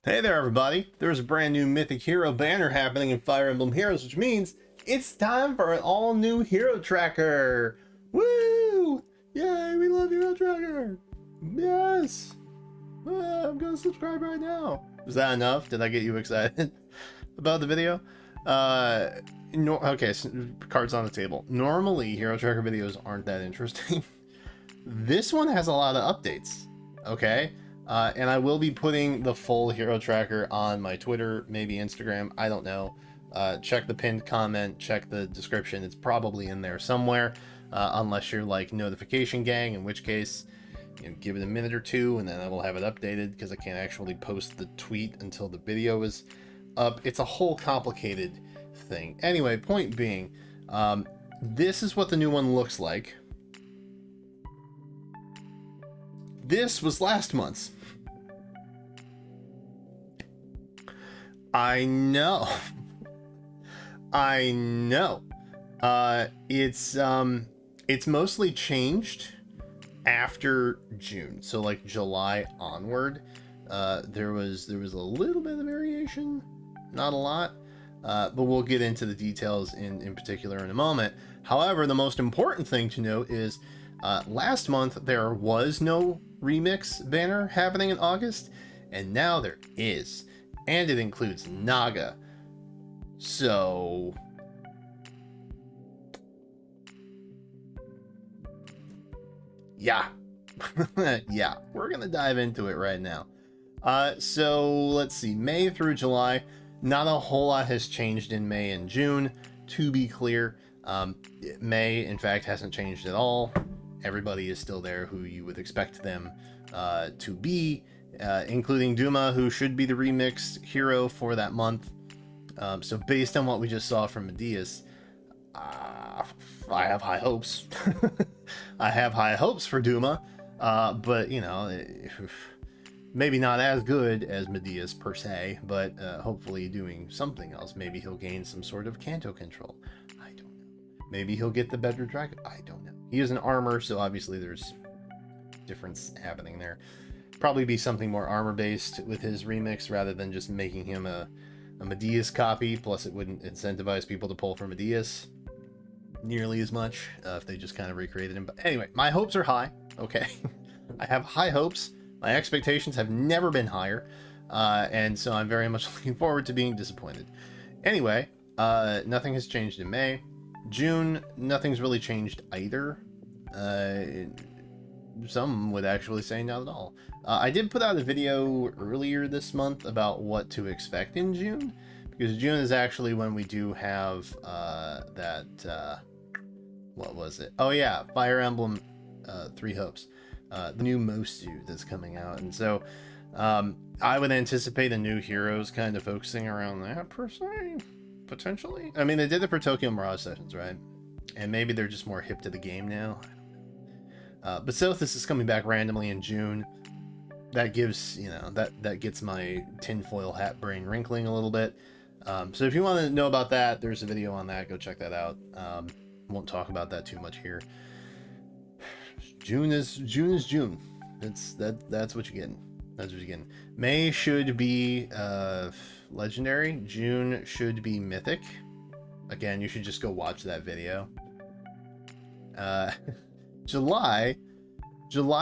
Hey there, everybody. There's a brand new Mythic hero banner happening in Fire Emblem Heroes, which means it's time for an all-new hero tracker. Woo! Yay, we love hero tracker. Yes. I'm gonna subscribe right now. Was that enough? Did I get you excited about the video? Okay, so cards on the table. Normally, hero tracker videos aren't that interesting. This one has a lot of updates. Okay. And I will be putting the full hero tracker on my Twitter, maybe Instagram, I don't know. Check the pinned comment, check the description. It's probably in there somewhere, unless you're like notification gang, in which case, give it a minute or two and then I will have it updated because I can't actually post the tweet until the video is up. It's a whole complicated thing. Anyway, point being, this is what the new one looks like. This was last month's. I know. I know. It's mostly changed after June. So like July onward, there was a little bit of variation, not a lot. But we'll get into the details in particular in a moment. However, the most important thing to note is last month there was no remix banner happening in August, and now there is. And it includes Naga. So yeah. Yeah, we're gonna dive into it right now. So let's see, May through July, not a whole lot has changed in May and June, to be clear. May in fact hasn't changed at all. Everybody is still there who you would expect them to be, including Duma, who should be the remixed hero for that month. So based on what we just saw from Medius, I have high hopes. I have high hopes for Duma, but you know, maybe not as good as Medius per se, but hopefully doing something else. Maybe he'll gain some sort of Canto control. I don't know. Maybe he'll get the better dragon. I don't know. He is an armor, so obviously there's difference happening there. Probably be something more armor based with his remix rather than just making him a Medius copy. Plus, it wouldn't incentivize people to pull for Medius nearly as much if they just kind of recreated him. But anyway, my hopes are high. Okay, I have high hopes. My expectations have never been higher, and so I'm very much looking forward to being disappointed. Anyway, nothing has changed in May. June, nothing's really changed either. Some would actually say not at all. I did put out a video earlier this month about what to expect in June, because June is actually when we do have what was it? Oh yeah, Fire Emblem Three Hopes, the new Mosu that's coming out, and so I would anticipate a new heroes kind of focusing around that per se, potentially. I mean, they did it for Tokyo Mirage Sessions, right? And maybe they're just more hip to the game now. But Sothis is coming back randomly in June. That gives, you know, that gets my tinfoil hat brain wrinkling a little bit. So if you want to know about that, there's a video on that. Go check that out. Won't talk about that too much here. June is June. That's what you're getting. That's what you're getting. May should be legendary. June should be mythic. Again, you should just go watch that video. July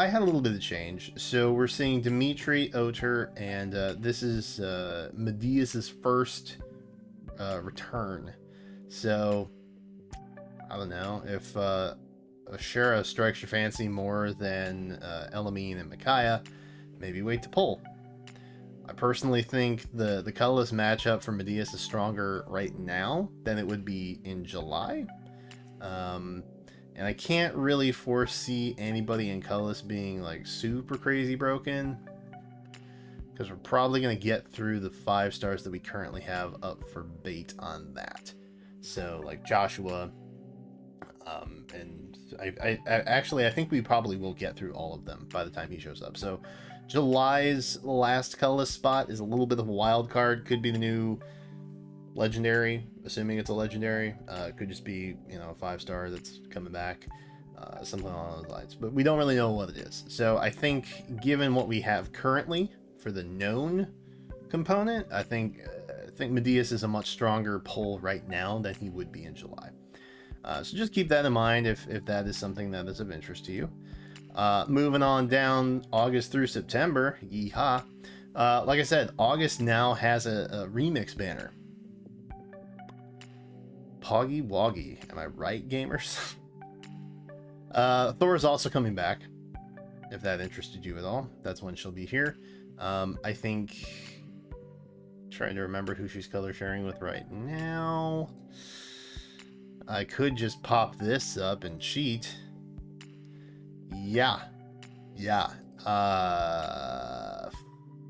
had a little bit of change. So we're seeing Dimitri, Oter, and this is Medius's first return. So I don't know if Ashera strikes your fancy more than Elamine and Micaiah, maybe wait to pull. I personally think the colorless matchup for Medius is stronger right now than it would be in July. And I can't really foresee anybody in colorless being like super crazy broken, because we're probably going to get through the 5 stars that we currently have up for bait on that. So like Joshua, and I actually think we probably will get through all of them by the time he shows up. So July's last colorless spot is a little bit of a wild card. Could be the new legendary, assuming it's a legendary. It could just be, you know, a 5-star that's coming back, something along those lines. But we don't really know what it is. So I think given what we have currently for the known component, I think Medeus is a much stronger pull right now than he would be in July. So just keep that in mind if that is something that is of interest to you. Moving on down August through September, yeehaw. Like I said, August now has a remix banner. Poggy Woggy, am I right, gamers? Thor is also coming back, if that interested you at all. That's when she'll be here. I think, trying to remember who she's color sharing with right now. I could just pop this up and cheat. Yeah.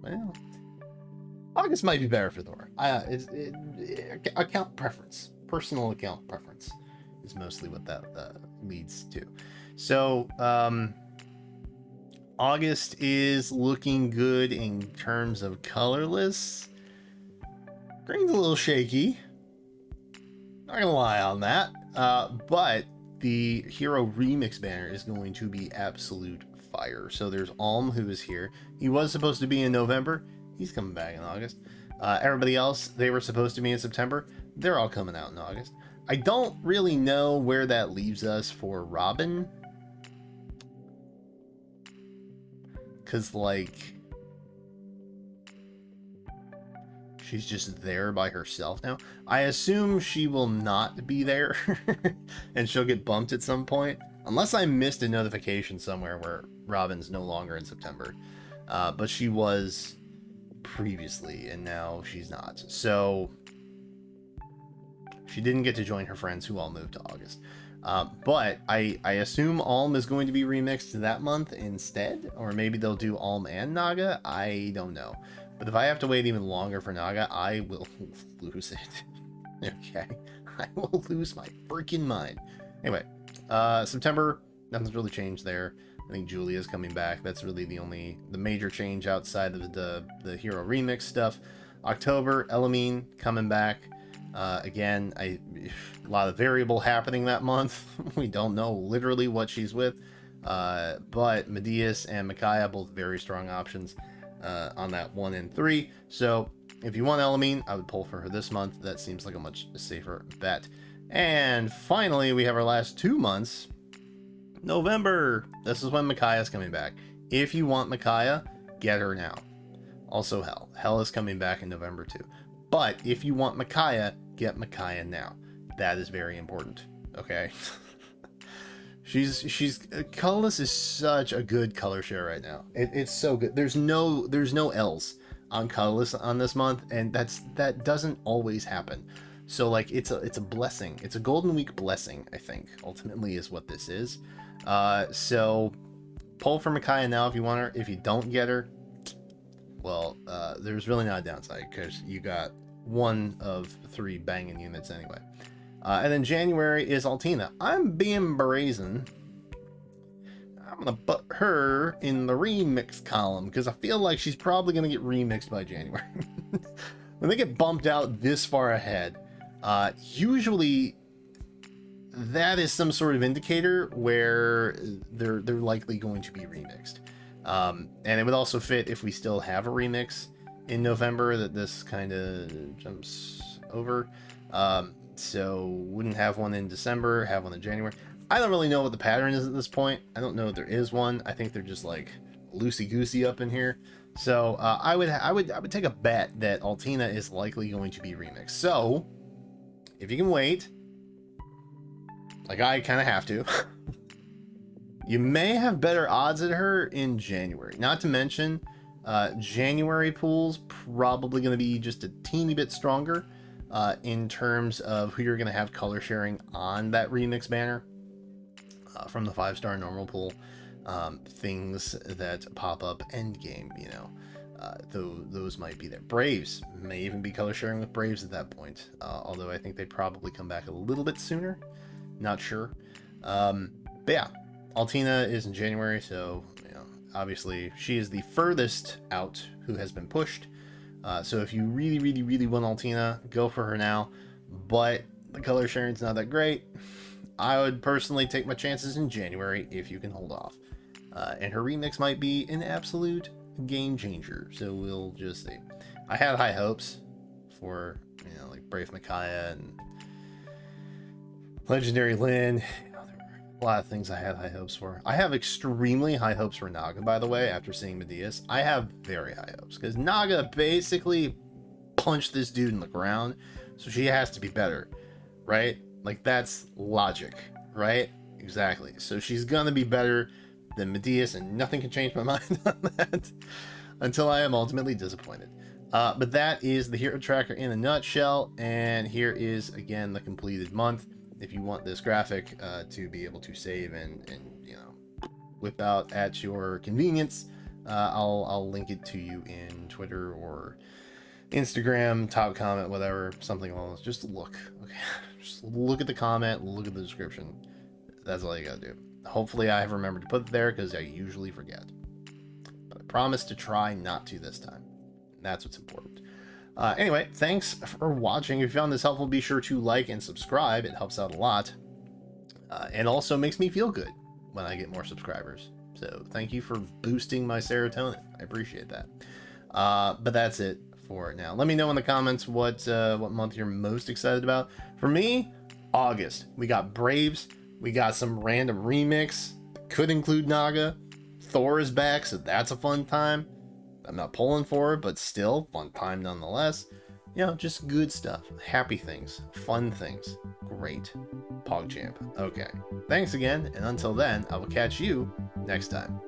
Well, August might be better for Thor. Account preference, personal account preference is mostly what that leads to. So August is looking good in terms of colorless. Green's a little shaky, not gonna lie on that, but the Hero Remix banner is going to be absolute fire. So there's Alm, who is here. He was supposed to be in November. He's coming back in August. Everybody else, they were supposed to be in September. They're all coming out in August. I don't really know where that leaves us for Robin. Because, like, she's just there by herself now. I assume she will not be there and she'll get bumped at some point. Unless I missed a notification somewhere where Robin's no longer in September. But she was previously and now she's not. So she didn't get to join her friends who all moved to August. But I assume Alm is going to be remixed that month instead. Or maybe they'll do Alm and Naga. I don't know. But if I have to wait even longer for Naga, I will lose it. Okay. I will lose my freaking mind. Anyway, September, nothing's really changed there. I think Julia's coming back. That's really the major change outside of the Hero Remix stuff. October, Elamine coming back. Again, a lot of variable happening that month. We don't know literally what she's with. But Medeus and Micaiah, both very strong options on that 1 and 3. So if you want Elamine, I would pull for her this month. That seems like a much safer bet. And finally, we have our last 2 months. November. This is when Micaiah's coming back. If you want Micaiah, get her now. Also Hell. Hell is coming back in November too. But if you want Micaiah, get Micaiah now. That is very important. Okay. she's colorless is such a good color share right now. It's so good. There's no L's on colorless on this month, and that doesn't always happen. So like it's a blessing. It's a Golden Week blessing, I think, ultimately is what this is. So pull for Micaiah now if you want her. If you don't get her, well, there's really not a downside because you got 1 of 3 banging units anyway. And then January is Altina. I'm being brazen. I'm gonna put her in the remix column because I feel like she's probably gonna get remixed by January. When they get bumped out this far ahead, usually that is some sort of indicator where they're likely going to be remixed. And it would also fit if we still have a remix in November that this kind of jumps over. So wouldn't have one in December, have one in January. I don't really know what the pattern is at this point. I don't know if there is one. I think they're just like loosey-goosey up in here. So I would take a bet that Altina is likely going to be remixed. So if you can wait, like I kind of have to, you may have better odds at her in January. Not to mention, January pools probably going to be just a teeny bit stronger in terms of who you're going to have color sharing on that remix banner from the 5-star normal pool. Things that pop up end game, you know, those might be there. Braves may even be color sharing with Braves at that point, although I think they probably come back a little bit sooner. Not sure. But yeah, Altina is in January, so you know, obviously she is the furthest out who has been pushed. So if you really want Altina, go for her now. But the color sharing's not that great. I would personally take my chances in January if you can hold off. And her remix might be an absolute game changer, so we'll just see. I had high hopes for, you know, like Brave Micaiah and Legendary Lyn. You know, there were a lot of things I had high hopes for. I have extremely high hopes for Naga, by the way, after seeing Medeus. I have very high hopes, because Naga basically punched this dude in the ground, so she has to be better, right? Like, that's logic, right? Exactly. So she's gonna be better than Medeus, and nothing can change my mind on that until I am ultimately disappointed. But that is the hero tracker in a nutshell, and here is again the completed month. If you want this graphic to be able to save and you know, whip out at your convenience, I'll link it to you in Twitter or Instagram, top comment, whatever, something along those. Just look, okay? Just look at the comment, look at the description. That's all you gotta do. Hopefully I have remembered to put it there, because I usually forget. But I promise to try not to this time. That's what's important. Anyway, thanks for watching. If you found this helpful, be sure to like and subscribe. It helps out a lot. And also makes me feel good when I get more subscribers. So thank you for boosting my serotonin. I appreciate that. But that's it for now. Let me know in the comments what month you're most excited about. For me, August. We got Braves. We got some random remix. Could include Naga. Thor is back, so that's a fun time. I'm not pulling for it, but still, fun time nonetheless. You know, just good stuff. Happy things. Fun things. Great. PogChamp. Okay. Thanks again, and until then, I will catch you next time.